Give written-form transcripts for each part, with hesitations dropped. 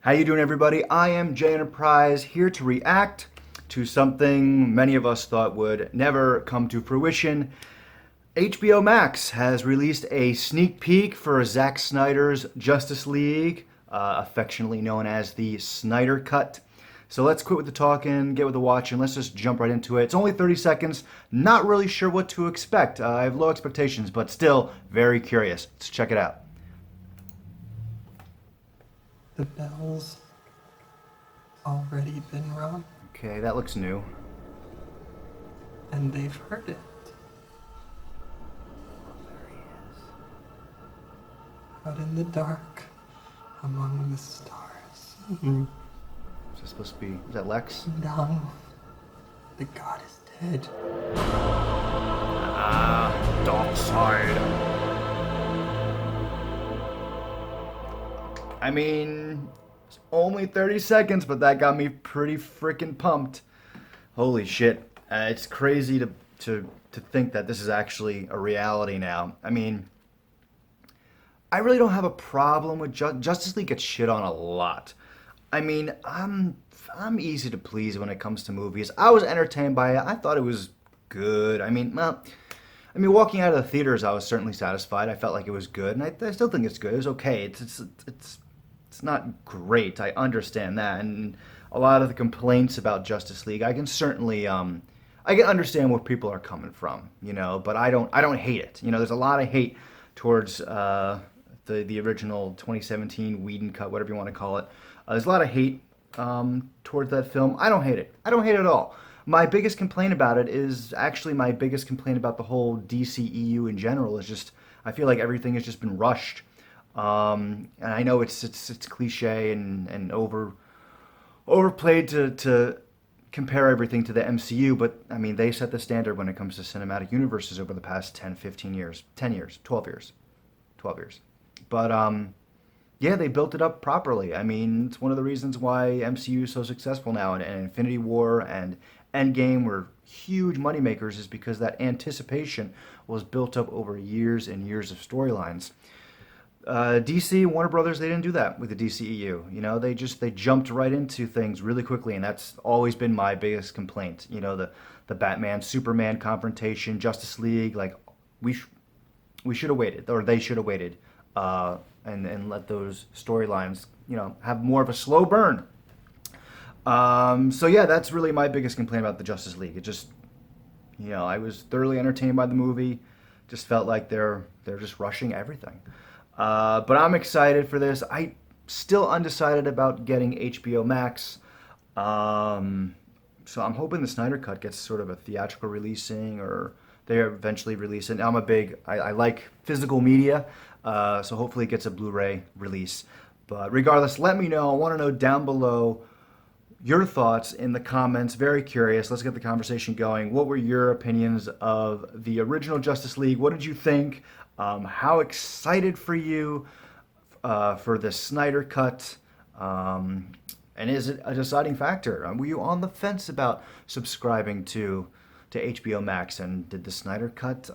How you doing, everybody? I am J Enterprise, here to react to something many of us thought would never come to fruition. HBO Max has released a sneak peek for Zack Snyder's Justice League, affectionately known as the Snyder Cut. So let's quit with the talking, get with the watching, let's just jump right into it. It's only 30 seconds, not really sure what to expect. I have low expectations, but still very curious. Let's check it out. The bell's already been rung, Okay, that looks new. and they've heard it. There he is. Out in the dark, among the stars. Is this supposed to be, is that Lex? Now, the god is dead. Dark side. I mean, it's only 30 seconds, but that got me pretty freaking pumped. Holy shit. It's crazy to think that this is actually a reality now. I mean, I really don't have a problem with Justice League gets shit on a lot. I mean, I'm easy to please when it comes to movies. I was entertained by it. I thought it was good. I mean, walking out of the theaters, I was certainly satisfied. I felt like it was good, and I still think it's good. It was okay. It's not great. I understand that, and a lot of the complaints about Justice League, I can certainly I can understand where people are coming from, you know. But I don't hate it. You know, there's a lot of hate towards the original 2017 Whedon cut, whatever you want to call it. There's a lot of hate towards that film. I don't hate it. I don't hate it at all. My biggest complaint about it is actually my biggest complaint about the whole DCEU in general is just I feel like everything has just been rushed. And I know it's cliche and overplayed to compare everything to the MCU, but I mean they set the standard when it comes to cinematic universes over the past 10, 15 years, 10 years, 12 years, 12 years. But yeah, they built it up properly. I mean, it's one of the reasons why MCU is so successful now, and Infinity War and Endgame were huge moneymakers is because that anticipation was built up over years and years of storylines. DC, Warner Brothers, they didn't do that with the DCEU. You know, they jumped right into things really quickly, and that's always been my biggest complaint. You know, the Batman Superman confrontation, Justice League, like we should have waited, or they should have waited, and let those storylines, you know, have more of a slow burn. So yeah, that's really my biggest complaint about the Justice League. It just, you know, I was thoroughly entertained by the movie. Just felt like they're just rushing everything. But I'm excited for this. I still undecided about getting HBO Max. So I'm hoping the Snyder Cut gets sort of a theatrical releasing, or they eventually release it. I like physical media, so hopefully it gets a Blu-ray release. But regardless, let me know. I want to know down below your thoughts in the comments. Very curious. Let's get the conversation going. What were your opinions of the original Justice League? What did you think? How excited for you for the Snyder Cut? And is it a deciding factor? Were you on the fence about subscribing to HBO Max? And did the Snyder Cut,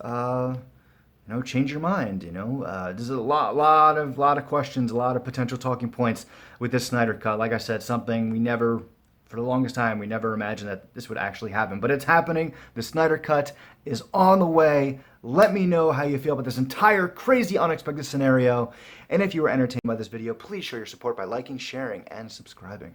change your mind? You know, there's a lot of questions, a lot of potential talking points with this Snyder Cut. Like I said, something for the longest time, we never imagined that this would actually happen. But it's happening. The Snyder Cut is on the way. Let me know how you feel about this entire crazy, unexpected scenario. And if you were entertained by this video, please show your support by liking, sharing, and subscribing.